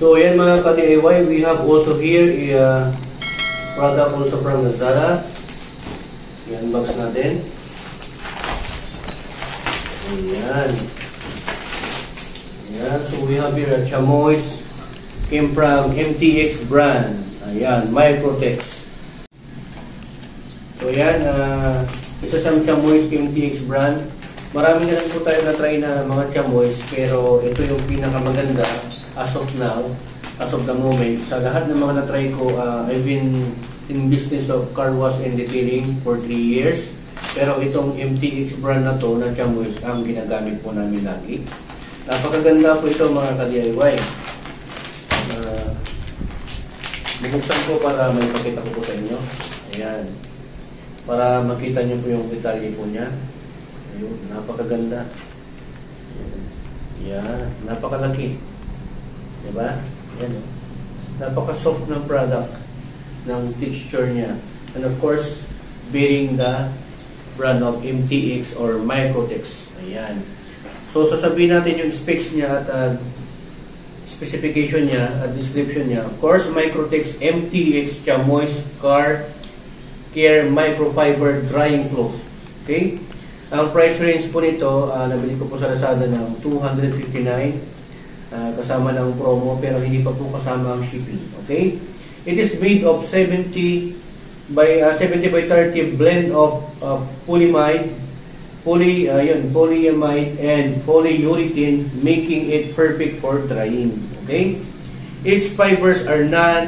So ayan mga ka-DIY, we have also here a product also from Lazada. I-unbox natin. Ayan. Ayan. So we have here a chamois. Came from MTX brand. Ayan. Microtex. So ayan. Isa sa chamois MTX brand. Marami na lang po tayo na-try na mga chamois. Pero ito yung pinakamaganda as of now. As of the moment. Sa lahat ng mga na-try ko, I've been in business of car wash and detailing for 3 years. Pero itong MTX brand na to na chamois ang ginagamit po namin lagi. Napakaganda po ito mga ka-DIY. Bubuksan ko para may pakita ko po sa inyo. Ayan. Para makita nyo po yung detalye po niya. Ayun, napakaganda. Ayan, napakalaki. Diba? Ayan. Napaka-soft ng product ng texture niya. And of course, bearing the brand of MTX or Microtex. Ayan. So, sasabihin natin yung specs niya at specification niya at description niya. Of course, Microtex MTX Chamois Car Care Microfiber Drying Cloth. Okay? Ang price range po nito, nabili ko po sa Lazada ng $259. Kasama ng promo pero hindi pa po kasama ang shipping. Okay? It is made of 70 by 30 blend of polyamide, polyamide and polyurethane, making it perfect for drying. Okay? Its fibers are non-woven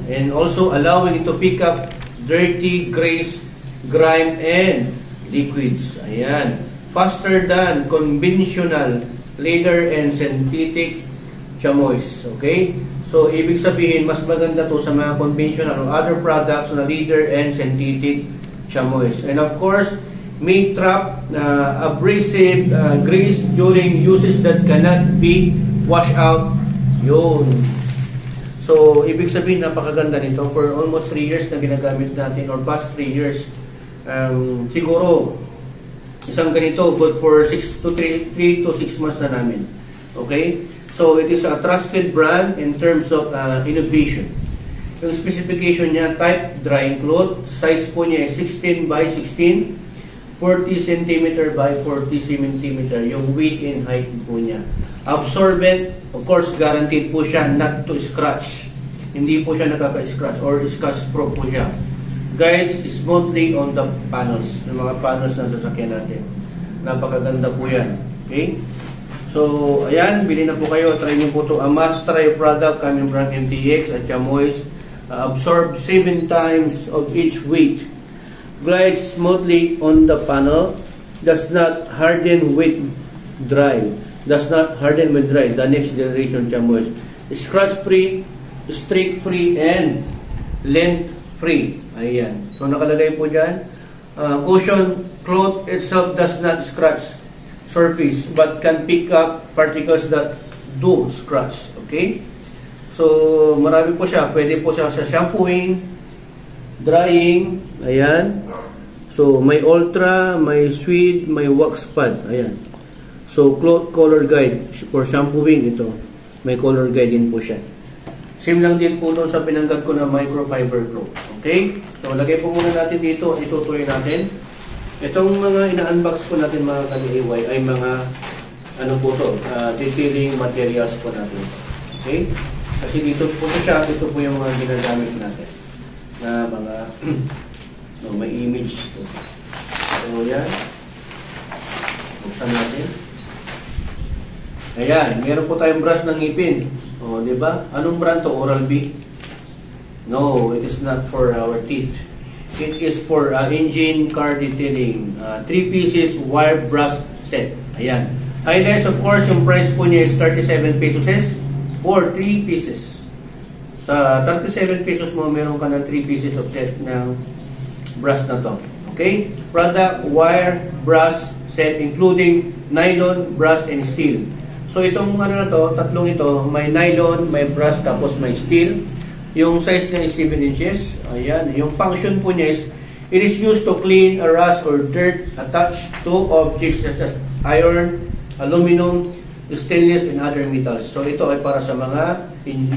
and also allowing it to pick up dirty, grease, grime and liquids. Ayan. Faster than conventional leather and synthetic chamois. Okay? So, ibig sabihin, mas maganda to sa mga conventional or other products na leather and synthetic chamois. And of course, may trap abrasive grease during uses that cannot be washed out. Yun. So, ibig sabihin, napakaganda nito. For almost 3 years na ginagamit natin or past 3 years, siguro, isang ganito, good for 3 to 6 months na namin. Okay? So, it is a trusted brand in terms of innovation. Yung specification niya, type drying cloth. Size po niya ay 16 by 16, 40 cm by 40 cm. Yung width and height po niya. Absorbent, of course, guaranteed po siya not to scratch. Hindi po siya nakaka-scratch or scratch-proof po siya. Guides smoothly on the panels. Yung mga panels na sasakyan natin. Napakaganda po yan. Okay? So, ayan. Bili na po kayo. Try nyo po ito. A must-try product coming from MTX at Chamois. Absorb 7 times of each weight. Glides smoothly on the panel. Does not harden with dry. Does not harden with dry. The next generation Chamois. Scratch-free, streak-free, and length-free. Ayan. So, nakalagay po dyan. Cushion cloth itself does not scratch surface but can pick up particles that do scratch. Okay? So, marami po siya. Pwede po siya sa shampooing, drying. Ayan. So, may ultra, may sweet, may wax pad. Ayan. So, cloth color guide. For shampooing, ito. May color guide din po siya. Same lang din po doon sa pinanggat ko na microfiber cloth. Okay? So, lagay po muna natin dito. Itutuloy natin. Itong mga ina-unbox po natin mga ka-DIY ay mga ano po to, detailing materials po natin. Okay? Kasi dito po siya, ito po yung mga ginagamit natin na mga no, may image po. So, yan. Buksan natin. Ayan. Meron po tayong brush ng ngipin. O, diba? Anong brand to? Oral-B? No, it is not for our teeth. It is for engine car detailing. 3 pieces wire brush set. Ayan. Highlights, of course, yung price po niya is 37 pesos for 3 pieces. Sa 37 pesos mo, meron ka ng 3 pieces of set ng brush na to. Okay? Product, wire, brass set including nylon, brass, and steel. So itong ano na to, tatlong ito, may nylon, may brass, tapos may steel. Yung size niya is 7 inches. Ayan. Yung function po niya is, it is used to clean a rust or dirt attached to objects such as iron, aluminum, stainless, and other metals. So ito ay para sa mga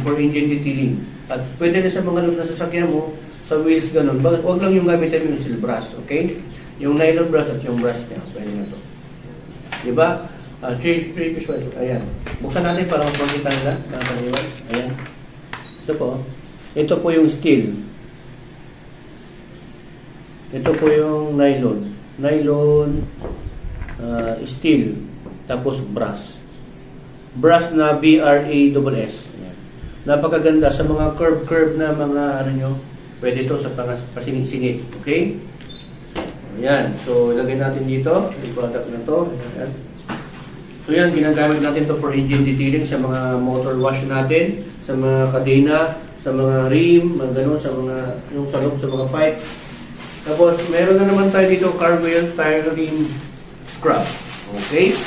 for engine detailing. At pwede na sa mga loob na sasakyan mo, sa wheels ganun. Huwag lang yung gamitin yung steel brass, okay? Yung nylon brass at yung brass niya, pwede na to. Diba? 3 piece wise. Ayan. Buksan natin para makikita nila. Ayan. Ito po. Ito po yung steel. Ito po yung nylon. Nylon, steel, tapos brass. Brass na BRASS. Ayan. Napakaganda sa mga curve na mga ano nyo. Pwede ito sa pasingit-singit. Okay? Ayan. So, ilagay natin dito. Yung product na to. Ayan. So, yan. Ginagamit natin to for engine detailing sa mga motor wash natin, sa mga kadena, sa mga rim, mga ganun, sa mga, yung sa loob, sa mga pipe. Tapos, meron na naman tayo dito, car wheel tire rim scrub. Okay?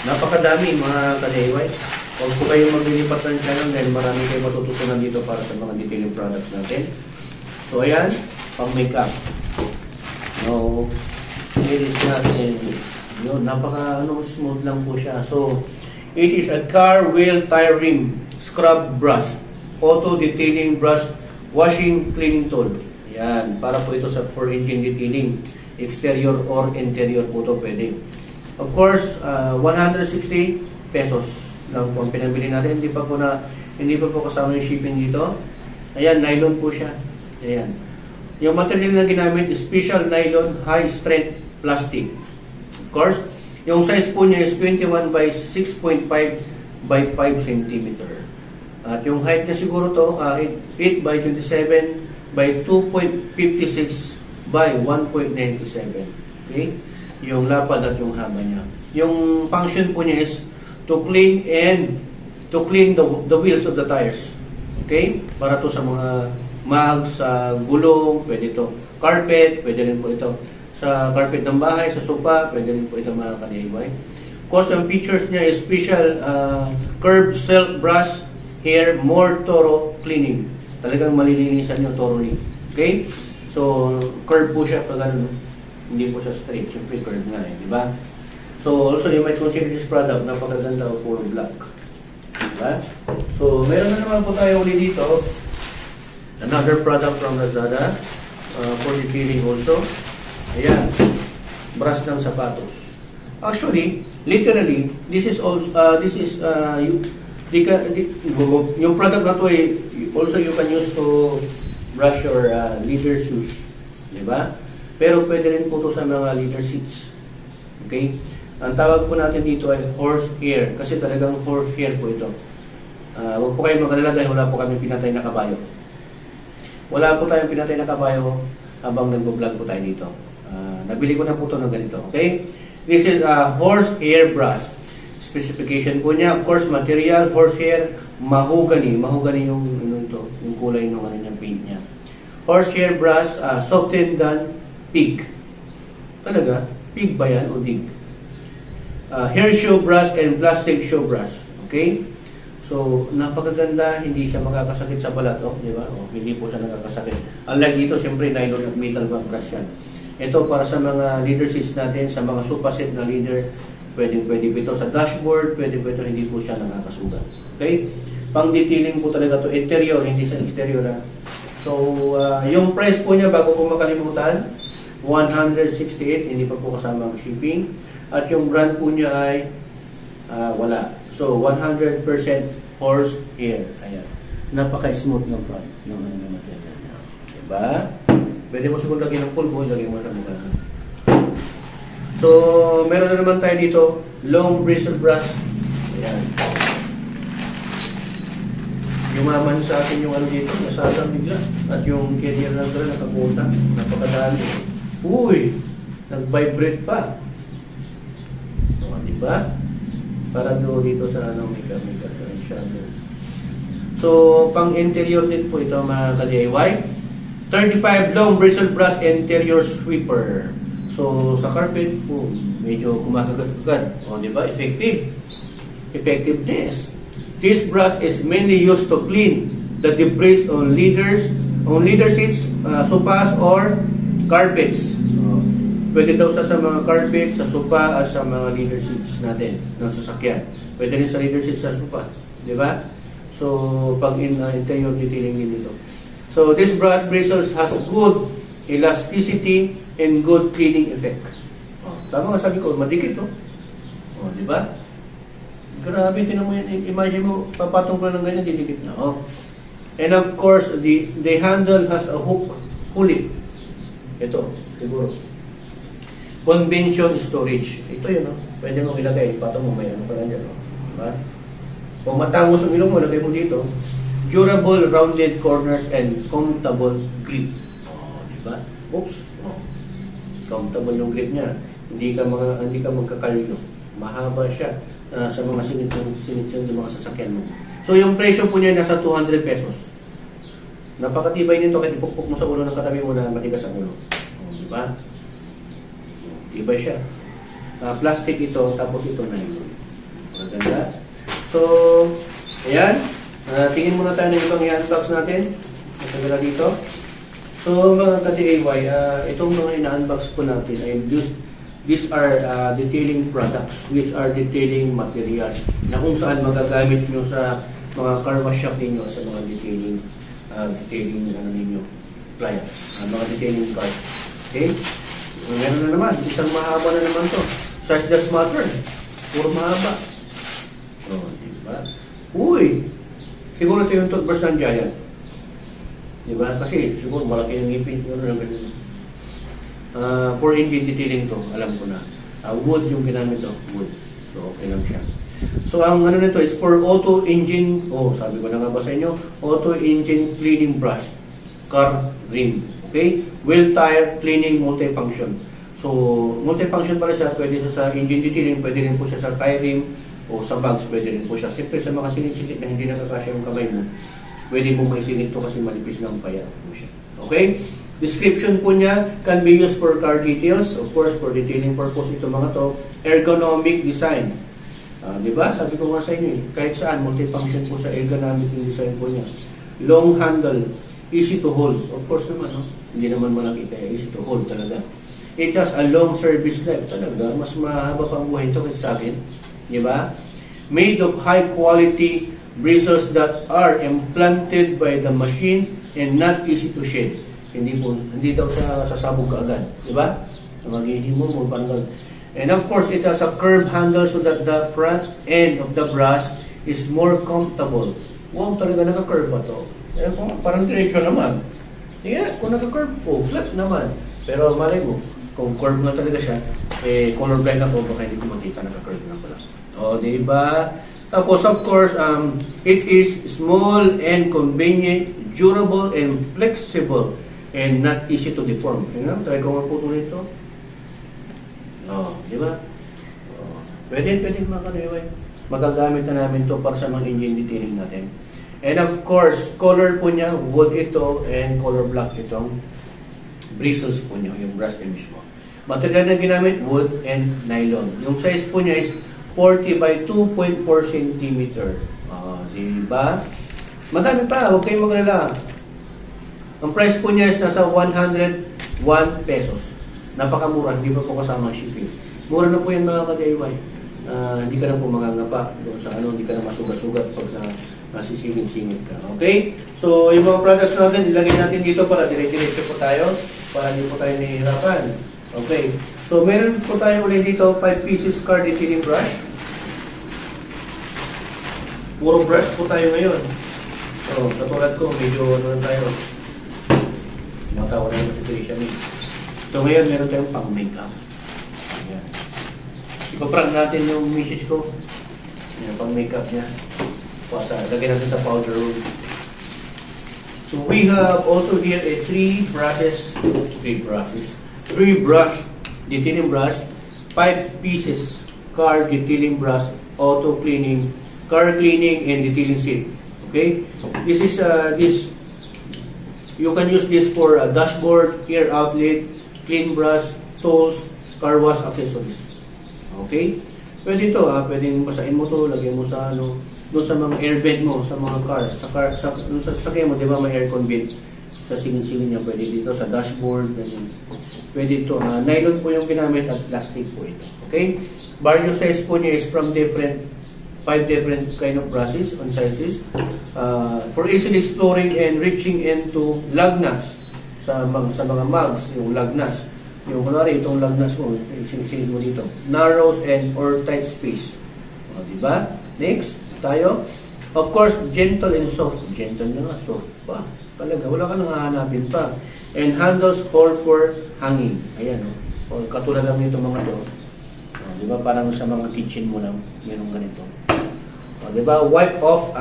Napakadami, mga ka-DIY. Huwag po kayong maglilipat ng channel dahil marami kayong matututunan dito para sa mga detailing products natin. So, ayan, pang makeup. No, it is not yun, napaka smooth lang po siya. So, it is a car wheel tire rim scrub brush, auto detailing brush, washing cleaning tool. Yan, para po ito sa for engine detailing, exterior or interior po ito pwede. Of course, 160 pesos lang po ang pinabili natin. Hindi pa po kasama yung shipping dito. Ayan, nylon po siya. Ayan. Yung material na ginamit is special nylon high strength plastic. Of course, yung size po niya is 21 by 6.5 by 5 cm. At yung height niya siguro to 8 by 27 by 2.56 by 1.97. Okay? Yung lapad at yung haba niya. Yung function po niya is to clean the wheels of the tires. Okay? Para to sa mga mags, sa gulong, pwede ito. Carpet, pwede rin po ito. Sa carpet ng bahay, sa sofa, pwede rin po ito mga ka-DIY. Cause ang features niya is special curved silk brush, hair, more thorough cleaning. Talagang malilinisan yung thoroughly. Okay? So, curve po siya pag ano, hindi po siya straight. Siyempre, curve nga eh, di ba? So, also, you might consider this product, napakaganda o puro black. Diba? So, meron na naman po tayo ulit dito. Another product from Lazada for detailing also. Ayan, brush ng sapatos. Actually, literally, this is also yung product na to also you can use to brush your leather shoes, di ba? Pero pwede rin po to sa mga leather seats. Okay? Ang tawag po natin dito ay horse hair kasi talagang horse hair po ito. Huwag po kayong mag-alala dahil wala po kami pinatay na kabayo. Wala po tayong pinatay na kabayo habang nag-vlog po tayo dito. Nabili ko na po ito ng ganito. Okay? This is a horse hair brush. Specification po niya, of course, material, horsehair, mahogany. Mahogany yung kulay ng ano paint niya. Horsehair brush, softened than pig. Talaga? Pig ba yan o dig? Hair show brush and plastic show brush. Okay? So, napakaganda, hindi siya makakasakit sa balat, di ba? Hindi po siya nakakasakit. Unlike dito, siyempre, nylon at metal brush yan. Ito para sa mga leather seats natin, sa mga sofa set na leather, pwede po ito sa dashboard, pwede po ito, hindi po siya nakakasugat. Okay? Pang detailing po talaga to interior, hindi sa exterior. So, yung price po niya, bago po makalimutan, 168, hindi pa po kasama ang shipping. At yung brand po niya ay wala. So, 100% horsehair. Ayan. Napaka-smooth ng front ng material niya. Diba? Pwede mo siguro lagyan ng pulbo, lagyan mo sa mukha. So, meron na naman tayo dito, long bristle brush. Ayan. Yumaman sa akin yung ano dito, nasasang bigla. At yung carrier lang doon, nakapunta. Napakadami. Uy! Nag-vibrate pa. So, diba? Para doon dito sa ano, makeup. So, pang interior din po ito mga ka-DIY. 35 long bristle brush interior sweeper. So sa carpet, medyo kumakagat-kagat. O, di ba? Effective. Effectiveness. This brush is mainly used to clean the debris on leather seats, sofas, or carpets. Pwede daw sa mga carpet, sa sofa, at sa mga leather seats natin ng sasakyan. Pwede rin sa leather seats sa sofa. Di ba? So, pag interior detailing din ito. So, this brush bristles has good elasticity and good cleaning effect. Tama nga sabi ko, madikit, no? Di ba? Grabe, tinan mo yan. Imagine mo, papatong ko ng ganyan, didikit na. And of course, the handle has a hook pulley. Ito, siguro. Convention storage. Ito yun, no? Pwede mo ilagay. Patong mo, may ano pa lang dyan, no? Diba? Kung matangos ang ilong mo, lagay mo dito. Durable, rounded corners, and comfortable grip. Diba? Oops. Comfortable yung grip niya. Hindi ka magkakalyo. Mahaba siya sa mga sinitsyon ng mga sasakyan mo. So, yung presyo po niya nasa 200 pesos. Napakatibay nito kahit ipukpok mo sa ulo ng katabi mo na matigas ang ulo. Diba? Tibay siya. Plastic ito, tapos ito na yun. Maganda. So, ayan. Tingin muna tayo ng ibang i-unbox natin. Matagala dito. So, mga ka-DIY, itong mga ina-unbox po natin ay these are detailing products. These are detailing materials na kung saan magagamit nyo sa mga car wash shop ninyo, sa mga detailing ninyo, clients, mga detailing cars. Okay? Meron na naman. Isang mahaba na naman to. Size does matter. Puro mahaba. Diba? Uy! Siguro ito yung toothbrush ng Giant. Diba? Kasi siguro malaki yung ngipin. For engine detailing to, alam ko na. Wood yung ginamit to. Wood. So, okay lang siya. So, ang ano nito is for auto engine, sabi ko na nga ba sa inyo, auto engine cleaning brush, car rim. Okay? Wheel tire cleaning multifunction. So, multifunction pala siya. Pwede siya sa engine detailing, pwede rin po siya sa tire rim, o sa bags, pwede rin po siya. Siyempre, sa mga silit-silit na hindi nakakasya yung kamay mo, pwede mo maisilip ito kasi malipis lang paya po siya. Okay? Description po niya can be used for car details, of course, for detailing purpose ito mga to. Ergonomic design. Diba? Sabi ko nga sa inyo, kahit saan, multifunction po sa ergonomic yung design po niya. Long handle, easy to hold. Of course naman, no? Hindi naman mo nakita, easy to hold talaga. It has a long service life talaga. Mas mahaba pang buhay ito kasi sa akin. Diba? Made of high quality bristles that are implanted by the machine and not easy to shed. Hindi daw sasabog ka agad. Diba? So, maghihimo mo, parang. And of course, it has a curved handle so that the front end of the brush is more comfortable. Wow, talaga naka-curve ba ito? Parang diretso naman. Yeah, kung naka-curve po, flat naman. Pero malay mo, kung curve na talaga siya, colorblind ako, baka hindi ko makita naka-curve na pala. Diba? Tapos, of course, it is small and convenient, durable and flexible, and not easy to deform. Try ko nga po ito. Diba? Pwede mga ka-DIY. Magagamit na namin to para sa mga engine detailing natin. And of course, color po niya, wood ito, and color black itong bristles po niya, yung brush na mismo. Material na ginamit, wood and nylon. Yung size po niya is 40 by 2.4 cm. Diba? Madami pa, huwag kayong magalala. Ang price po niya is nasa 101 pesos. Napakamura, hindi pa po kasama ang shipping. Mura na po yung mga ka-DIY. Hindi ka na po mangangapa doon sa hindi ka na masugat-sugat pag nasisingit-singit ka. Okay? So, yung mga products natin, ilagay natin dito para dire-diretso po tayo, para hindi po tayo nahihirapan. Okay. So, meron po tayo ulit dito, 5 pieces car detailing brush. Puro brush po tayo ngayon. So, katulad ko, medyo lang tayo. Matawa na yung situation eh. So, ngayon, meron tayong pang-makeup. Ayan. Ipaprank natin yung misis ko. Ayan, pang-makeup niya. Lagyan natin sa powder room. So, we have also here a 3 brush detailing brush, 5 pieces car detailing brush, auto cleaning, car cleaning, and detailing set. Okay? This is You can use this for a dashboard, air outlet, clean brush, tools, car wash accessories. Okay? Pwede ito pwedeng basahin mo to, lagyan mo sa doon sa mga air vent mo, sa mga doon sa sasakyan mo, di ba may aircon vent? Sa singin-singin niya, pwede dito sa dashboard, ganyan. Pwede ito, nylon po yung ginamit at plastic po ito. Okay? Various size po niya is from 5 different kind of brushes and sizes for easily exploring and reaching into lug nuts sa mga mugs, yung lug nuts. Yung kunwari, itong lug nuts mo, singin mo dito. Narrows and or tight space. O, diba? Next, tayo. Of course, gentle and soft. Gentle na nga, soft pa. Talaga, wala ka nang hahanapin pa. And handles for hanging. Ayan, o. Katulad lang nito mga to. O, diba? Parang sa mga kitchen mo lang, mayroong ganito. O, diba? Wipe off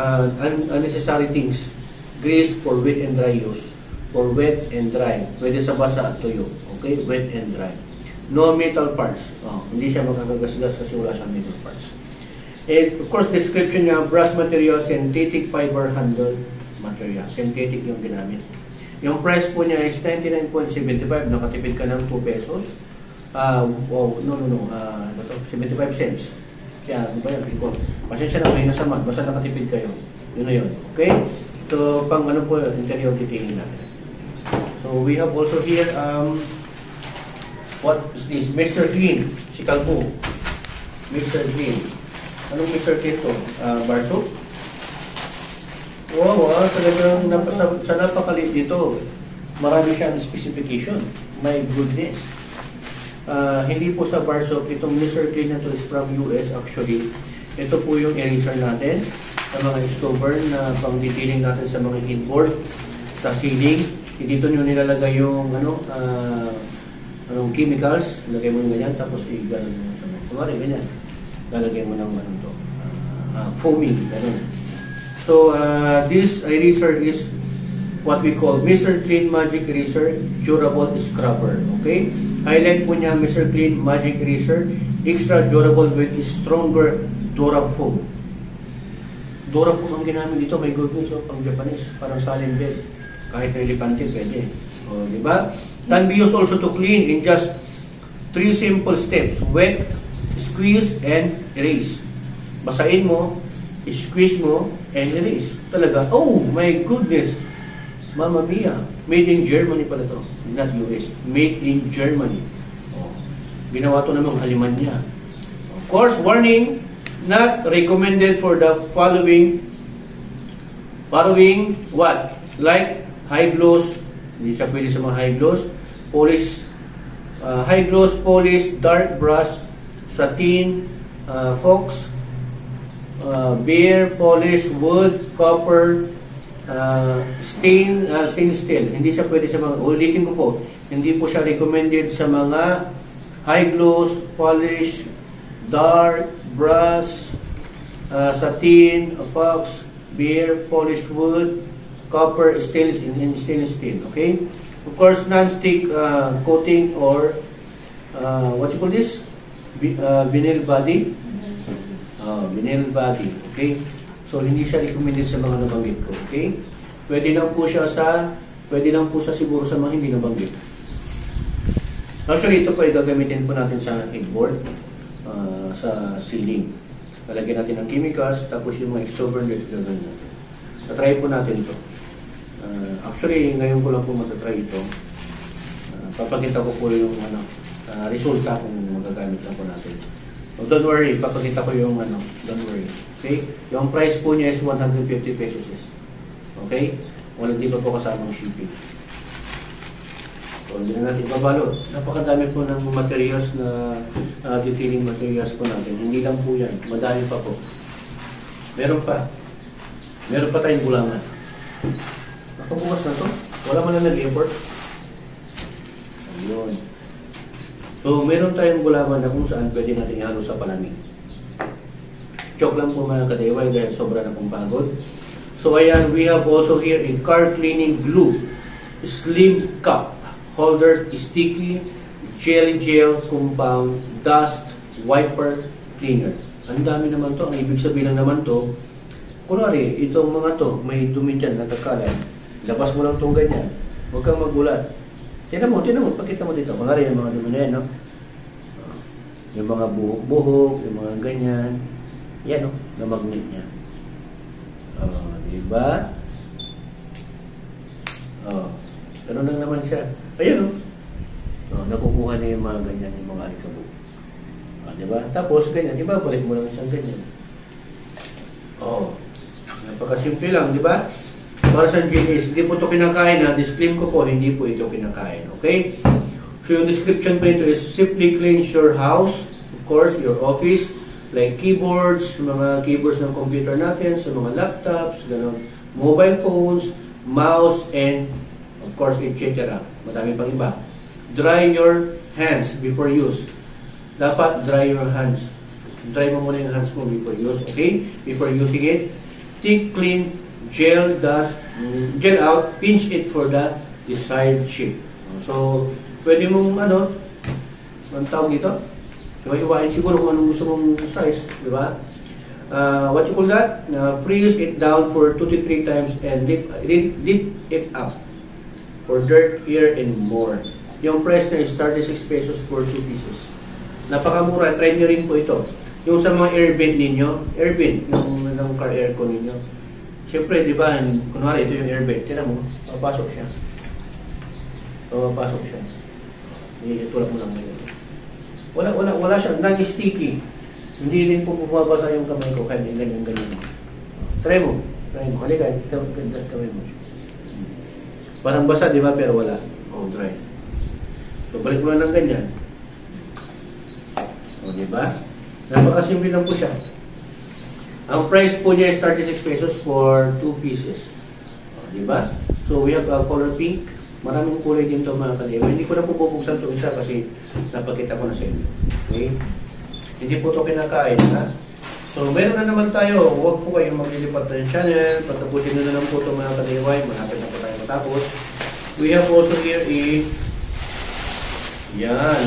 unnecessary things. Grease for wet and dry use. For wet and dry. Pwede sa basa at tuyo. Okay? Wet and dry. No metal parts. Hindi siya magagagasgas kasi wala siyang metal parts. And of course, description niya, brush material, synthetic fiber handle material. Synthetic yung ginamit. Yung price po niya is 99.75. Nakatipid ka ng 2 pesos. 75 cents. Kaya, ano ba yan? Pasensya na kayo, nasa mat. Basta nakatipid kayo. Yun na yun. Okay? So, pang ano po, interior detailing natin. So, we have also here, what is this? Mr. Clean. Si Kalpo. Mr. Clean. Anong Mr. Clean to? Bar soap? Wow, talagang sa napakalit dito. Marami siyang specification. My goodness. Hindi po sa bar soap. Itong Mr. Clean na to is from US actually. Ito po yung eraser natin. Sa mga stopper na pang-detailing natin sa mga headboard, sa ceiling. Dito nyo nilalagay yung anong chemicals. Lagay mo yung ganyan. Tapos i-ganon mo sa mga. Kumari, ganyan. Lalagay mo ng foaming. Ganun. So, this eraser is what we call Mr. Clean Magic Eraser Durable Scrubber. Okay? Highlight po niya Mr. Clean Magic Eraser Extra Durable with stronger Durafoam. Durafoam ang ginamit dito. My goodness, pang Japanese. Parang salin bed. Kahit na ilipante, pwede. O, diba? Can be used also to clean in just 3 simple steps. Wet, squeeze, and erase. Basahin mo, squeeze mo, and erase. Talaga, oh my goodness! Mamma mia! Made in Germany pala to. Not US. Made in Germany. Oh. Ginawa to namang Alemanya. Of course, warning, not recommended for the following what? Like high gloss, hindi siya pwede sa mga high gloss, polish, high gloss, polish, dark brush, satin, fox, beer, polish, wood, copper, stainless steel. Hindi siya pwede sa mga, ulitin ko po, hindi po siya recommended sa mga high gloss, polish, dark, brush, satin, fox, beer, polish wood, copper, stainless steel. Okay? Of course, non-stick coating or what you call this? Vinyl body. Vinyl body. Okay? So, hindi siya recommended sa mga nabanggit ko. Okay? Pwede lang po siya siguro sa mga hindi nabanggit. Actually, ito po ay gagamitin po natin sa headboard, sa ceiling. Lalagyan natin ng chemicals, tapos yung mga extrovert dito natin. Tatry po natin ito. Actually, ngayon ko lang po matatry ito. Papakita ko po yung resulta kung magagamit lang po natin. So, don't worry, papakita ko yung don't worry. Okay? Yung price po niya is 150 pesos. Okay? Hindi pa po kasamang shipping. So, hindi na natin ibabalot. Napakadami po ng materials na detailing materials po natin. Hindi lang po yan. Madami pa po. Meron pa tayong bulangan. Nakabukas na to. Wala man lang nag-import. Ayun. So, meron tayong bulangan na kung saan pwede natin ihalo sa palamig. Joke lang po mga kadeway dahil sobra na pong pagod. So, ayan, we have also here a car cleaning glue. Slim cup. Holder, sticky, jelly gel, compound, dust, wiper, cleaner. Ang dami naman to. Ang ibig sabihin lang naman to, kunwari, itong mga to, may dumi dyan, natakalan. Labas mo lang itong ganyan. Huwag kang magulat. Tingnan mo, pakita mo dito. Mga rin yung mga dumi na yan, no? Yung mga buhok-buhok, yung mga ganyan. Yan, no? Na magnet niya. Diba? Ganun lang naman siya. Ayan, no? Nakukuha na yung mga ganyan, yung mga alikabok. Diba? Tapos, ganyan. Ibabalik mo lang siyang ganyan. Napakasimple lang, diba? Para sa GS, hindi po ito kinakain, ha? Disclaim ko po, hindi po ito kinakain. Okay? So, yung description po ito is simply cleanse your house, of course, your office, like keyboards, mga keyboards ng computer natin, sa mga laptops, ganun, mobile phones, mouse, and of course, etc. Madami pang iba. Dry your hands before use. Dapat dry your hands. Dry mo muna yung hands mo before use, okay? Before using it. Take clean, gel out, pinch it for the desired shape. So, pwede mong, ang tawag dito? Iwa-iwain siguro kung anong gusto mong size, di ba? What you call that? Freeze it down for 2 to 3 times and lift it up for dirt, air, and more. Yung price na is 36 pesos for 2 pieces. Napakamura. Try nyo rin po ito. Yung sa mga air vent ninyo, yung car aircon ninyo. Siyempre, di ba, kunwari ito yung air vent. Tinan mo, papasok siya. Papasok siya. Itulak mo lang ngayon. Wala siya. Non-sticky. Hindi rin po bumabasa yung kamay ko. Kaya ganyan. Try mo. Halika, kamay mo. Parang basa, di ba? Pero wala. Dry. So, balik mo lang ng ganyan. Di ba? Napakasimple lang po siya. Ang price po niya is 36 pesos for 2 pieces. Di ba? So, we have color pink. Maraming kulay din ito mga kaliwa. Hindi ko na po bubuksan ito isa kasi napakita ko na sa inyo. Okay? Hindi po ito kinakain, ha? So, meron na naman tayo. Huwag po kayong maglilipat ng channel. Patapusin na lang po ito mga kaliwa. Malapit na po tayo matapos. We have also here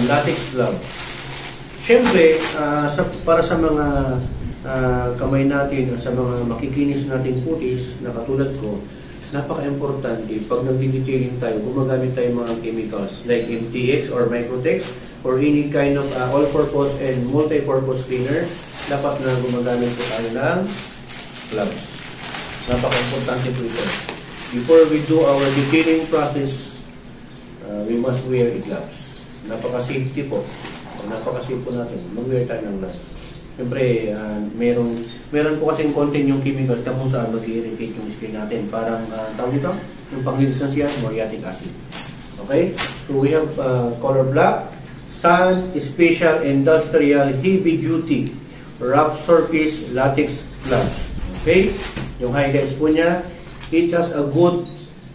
latex glove. Siyempre, para sa mga kamay natin, sa mga makikinis nating putis na katulad ko, napaka-importante pag nagdi-detailing tayo, gumagamit tayo mga chemicals like MTX or Microtex or any kind of all-purpose and multi-purpose cleaner. Dapat na gumagamit po tayo ng gloves. Napaka-importante po ito. Before we do our detailing process, we must wear gloves. Napaka-safety po. Napaka-safe po natin. Mag-wear tayo ng gloves. Siyempre, meron po kasing content yung chemicals na kung saan mag-irritate yung skin natin. Parang, tawag nito, yung panglinis ng siya, muriatic acid. Okay? So, we have color black, sun, special, industrial, heavy-duty, rough surface, latex gloves. Okay? Yung highlights po niya, it has a good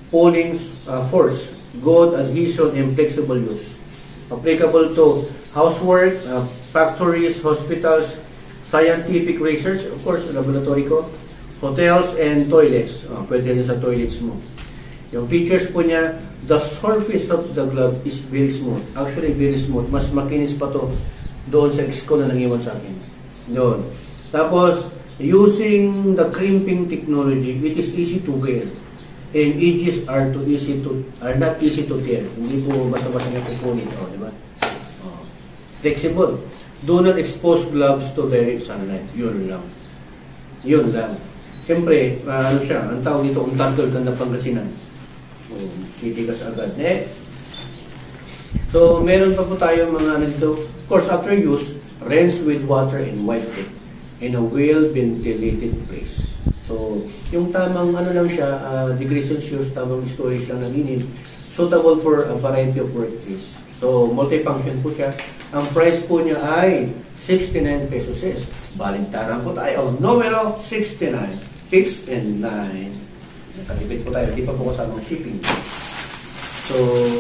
pulling force, good adhesion, and flexible use. Applicable to housework, factories, hospitals, scientific research, of course, laboratory ko, hotels, and toilets. Pwede rin sa toilets mo. Yung features po niya, the surface of the glove is very smooth. Actually, very smooth. Mas makinis pa to doon sa ex ko na nangiwan sa akin. Doon. Tapos, using the crimping technology, it is easy to wear. And edges are not easy to tear. Hindi po basta-basta na kukunin. Di ba? Flexible. Do not expose gloves to direct sunlight. Yun lang. Siyempre, ang tawag dito, untanggal ka na Pangasinan. Titigas agad. So, meron pa po tayo mga nito. Of course, after use, rinse with water and wipe it in a well-ventilated place. So, yung tamang lang siya, degrees Celsius, tamang storage lang ng init, suitable for a variety of workplace. So, multifunction po siya. Ang price po niya ay 69 pesos. Balintaran po tayo. Numero 69. 6 and 9. Nakatipid po tayo. Hindi pa po kasama ng shipping. So,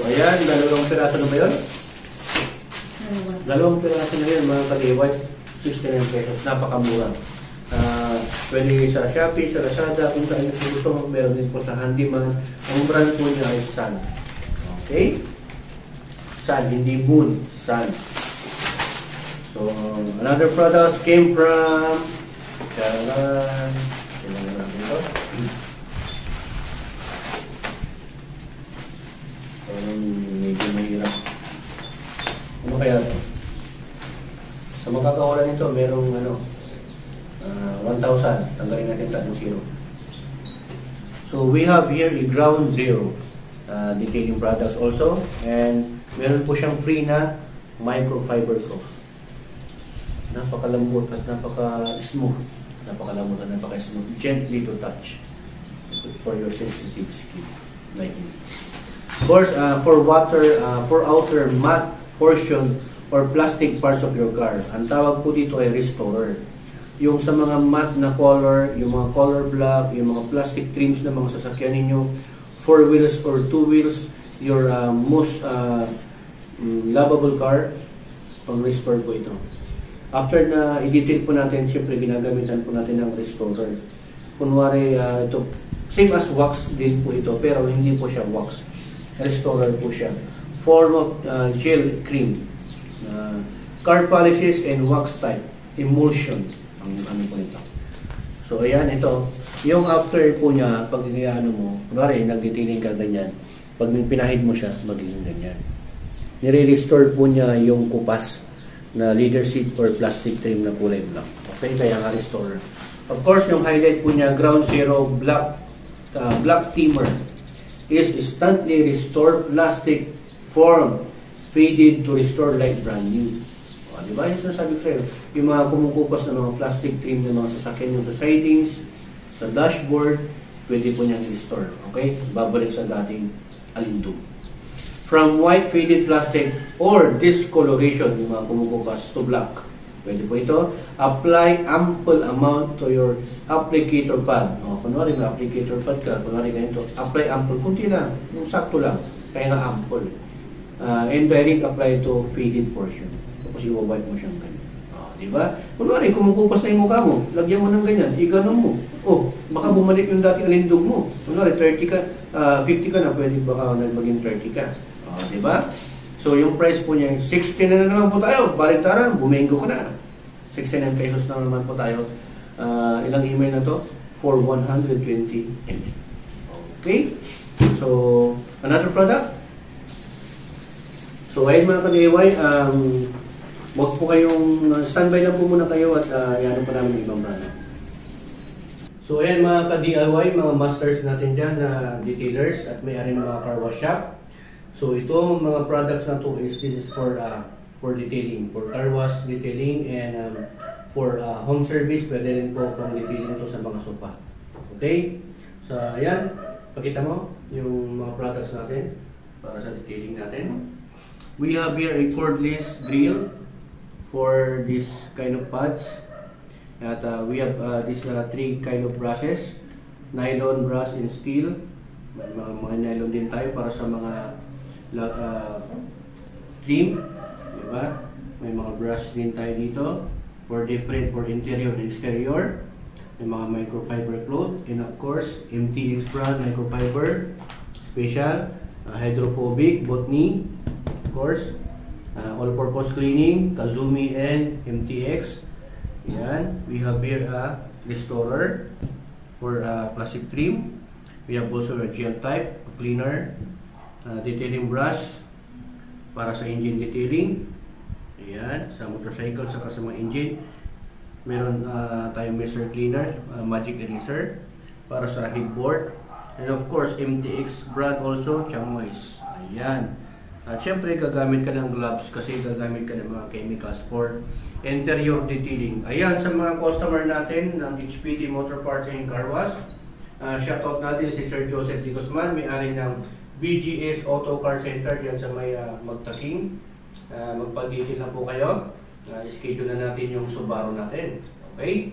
ayan. Dalawang piraso na ba yun? Dalawang piraso na yun, mga kaliwat. 69 pesos. Napakamura. Pwede sa Shopee, sa Lazada, kung saan yung gusto mo, meron din po sa Handyman. Ang brand po niya ay Sun. Okay? Sun, hindi Moon. Sun. So, another product came from Charan. Kailangan natin ito. medyo mahirap. Ano kaya ito? Sa magkakawalan nito, merong 1,000. Tanggalin natin tatlong 0. So we have here a ground zero detailing products also, and meron po siyang free na microfiber cloth. Napakalambot at napaka-smooth. Napakalambot at napaka-smooth. Gently to touch for your sensitive skin like me. Of course, for outer matte portion or plastic parts of your car, ang tawag po dito ay restorer. Yung sa mga matte na color, yung mga color black, yung mga plastic trims na mga sasakyan ninyo, 4 wheels or 2 wheels, your most lovable car, pang-restore po ito. After na i-detail po natin, siyempre ginagamitan po natin ng restorer. Kunwari, ito, same as wax din po ito, pero hindi po siya wax. Restorer po siya. Form of gel cream. Car polishes and wax type. Emulsion. Ang ano po ito. So, ayan, ito. Yung after po niya, pag ano mo, kunwari, nag-detailing ka ganyan. Pag pinahid mo siya, magiging ganyan. Nire-restore po niya yung kupas na leather seat or plastic trim na kulay black. Okay, kaya nga restore. Of course, yung highlight po niya, ground zero black teamer is instantly restore plastic form faded to restore like brand new. O, diba? Yung sinasabi ko sa'yo, yung mga kumukupas na mga plastic trim ng mga sasakyan yung sa sidings, sa dashboard, pwede po niyang restore. Okay? Babalik sa dating alindog. From white faded plastic or discoloration, yung mga kumukupas, to black. Pwede po ito. Apply ample amount to your applicator pad. O, kunwari may applicator pad ka, kunwari ganito, apply ample. Kunti lang, yung sakto lang. Kaya nga ample. And direct apply to faded portion. Tapos i-wipe mo siyang ganyan. Diba? Kunwari, kumukupas na yung mukha mo, lagyan mo ng ganyan, iganon mo. Oh, baka bumalik yung dating alindog mo. Kunwari, 50 ka na, pwede baka maging 30 ka. Diba? So, yung price po niya, 60 na naman po tayo. Baliktaran, bumengo ka na. 69 pesos na naman po tayo. Ilang email na to? For 120 ml. Okay? So, another product? So, ayun mga ka-DIY, wag po kayong, standby lang po muna kayo at yan pa namin ibang brand. So, ayan mga ka-DIY, mga masters natin dyan na detailers at may-ari ng mga car wash shop. So, itong mga products na to is, this is for detailing, for car wash detailing and for home service, pwede rin po pang detailing to sa mga sofa. Okay? So, ayan, pakita mo yung mga products natin para sa detailing natin. We have here a cordless drill for this kind of pads. At we have these 3 kind of brushes. Nylon brush and steel. May mga nylon din tayo para sa mga trim. Diba? May mga brush din tayo dito for different, for interior and exterior. May mga microfiber cloth. And of course, MTX brand microfiber. Special. Hydrophobic, Botany. Of course. All-purpose cleaning, Kazumi and MTX. Yan. We have here a restorer for plastic trim. We have also a gel type, a cleaner, detailing brush para sa engine detailing. Ayan. Sa motorcycle, saka sa mga engine. Meron tayong Mr. Cleaner, Magic Eraser para sa headboard. And of course, MTX brand also, Changwise. Ayan. At syempre, gagamit ka ng gloves kasi gagamit ka ng mga chemicals for interior detailing. Ayan, sa mga customer natin ng HPT Motor Parts and Car Wash, shoutout natin si Sir Joseph D. Guzman, may-ari ng BGS Auto Car Center diyan sa may Magtaking. Magpag-detail na po kayo. Schedule na natin yung Subaru natin. Okay?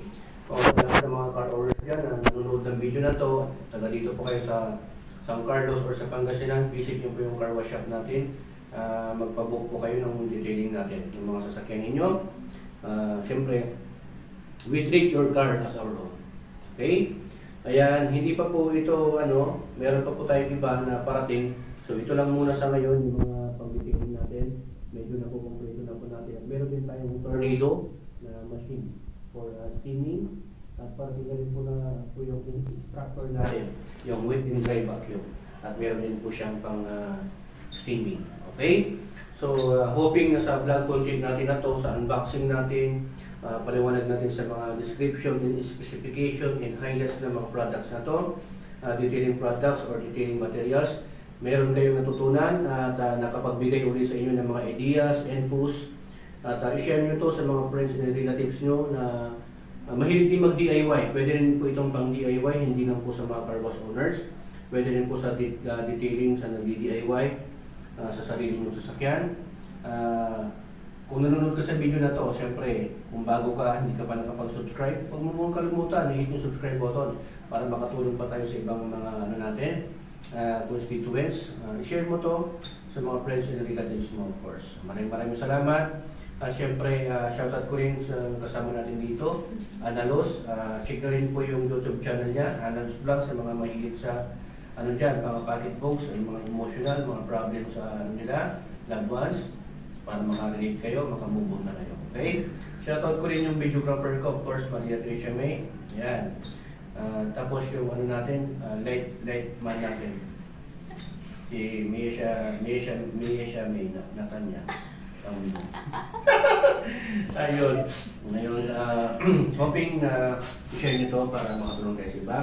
O sa mga car owners dyan na nanonood ng video na to, taga dito po kayo sa San Carlos or sa Pangasinan, visit nyo po yung car wash shop natin. Magpabook po kayo ng detailing natin, yung mga sasakyan ninyo. Siyempre, we treat your car as our own. Okay? Ayan, hindi pa po ito, meron pa po tayong iba na parating. So, ito lang muna sa ngayon, yung mga pag-detailing natin. Medyo nakukumpleto na po natin. At meron din tayong tornado na machine for steaming. At particularly po na po yung extractor natin, yung wet and dry vacuum. At meron din po siyang pang steaming. Okay? So, hoping na sa vlog content natin na to, sa unboxing natin, paliwanag natin sa mga description and specification and highlights ng mga products na to, detailing products or detailing materials. Meron kayong natutunan at nakapagbigay ulit sa inyo ng mga ideas, infos, at i-share nyo to sa mga friends and relatives nyo na mahilig din mag-DIY. Pwede rin po itong pang DIY, hindi lang po sa mga car wash owners. Pwede rin po sa detailing sa nag-DIY sa sarili nyong sasakyan. Kung nanonood ka sa video na to, siyempre, kung bago ka, hindi ka pa nakapag-subscribe, huwag mo mong kalimutan, i-hit yung subscribe button para makatulong pa tayo sa ibang mga constituents. I-share mo to sa mga friends and relatives mo, of course. Maraming salamat. Siyempre, shoutout ko rin sa kasama natin dito, Analos. Check na rin po yung YouTube channel niya, Analos Vlog, sa mga mahilig sa mga pocketbooks, mga emotional, mga problems sa nila, loved ones, para makarelate kayo, makamove on na kayo. Okay? Shoutout ko rin yung videographer ko, of course, Maria Tricia May. Yan. Tapos yung light man natin. Si Mia May Natanya. Ayun. Ngayon, hoping na i-share nyo to para makatulong kayo sa iba.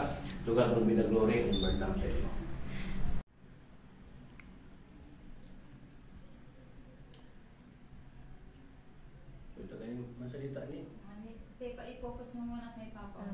To God will be the glory and burn down sa inyo. So, ito kayo masalita niya. I-focus mo muna kay Papa.